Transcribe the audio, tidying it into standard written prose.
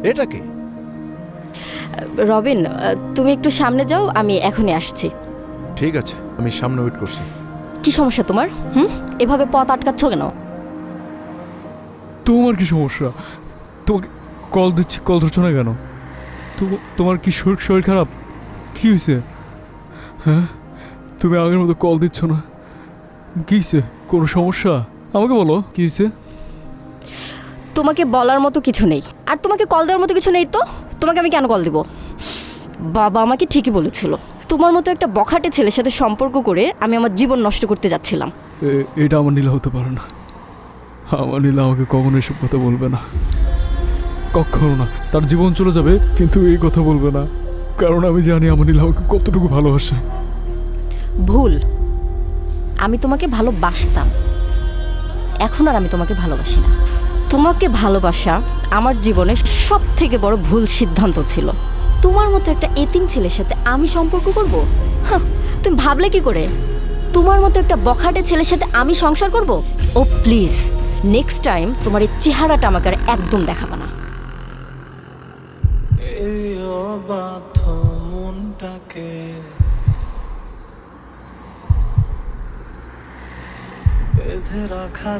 এটা কি? রবিন, তুমি একটু সামনে যাও, আমি এখনই আসছি। ঠিক আছে, আমি সামনে ওয়েট করছি। কি সমস্যা তোমার? এভাবে পথ আটকাচ্ছ কেন? তোমার কি সমস্যা? তোমাকে কল দিচ্ছি, কল ধরছো না কেন? তোমার কি শরীর খারাপ? কি হয়েছে? হ্যাঁ, তুমি আগের মতো কল দিচ্ছ না, কি হয়েছে? কোনো সমস্যা? আমাকে বলো, কি হয়েছে? তোমাকে বলার মতো কিছু নেই, আর তোমাকে কল দেওয়ার মতো কিছু নেই। তো তোমাকে আমি কেন কল দিব? বাবা আমাকে ঠিকই বলেছিল, তোমার মতো একটা বখাটে ছেলের সাথে সম্পর্ক করে আমি আমার জীবন নষ্ট করতে যাচ্ছিলাম। এটা আমার নীলা হতে পারে না। আমার নীলা আমাকে কখনো এসব কথা বলবে না, কখনো না। তার জীবন চলে যাবে, কিন্তু এই কথা বলবে না, কারণ আমি জানি আমার নীলা আমাকে কতটুকু ভালোবাসে। ভুল। আমি তোমাকে ভালোবাসতাম, এখন আর আমি তোমাকে ভালোবাসি না। তোমাকে ভালোবাসা আমার জীবনের সব থেকে বড় ভুল সিদ্ধান্ত ছিল। তোমার মতো একটা এতিম ছেলের সাথে আমি সম্পর্ক করব? তুমি ভাবলে কি করে? তোমার মতো একটা বখাটে ছেলের সাথে আমি সংসার করব? ও প্লিজ, নেক্সট টাইম তোমার এই চেহারাটা আমাকে আর একদম দেখাবে না। এই অবাধ্য মনটাকে বেঁধে রাখা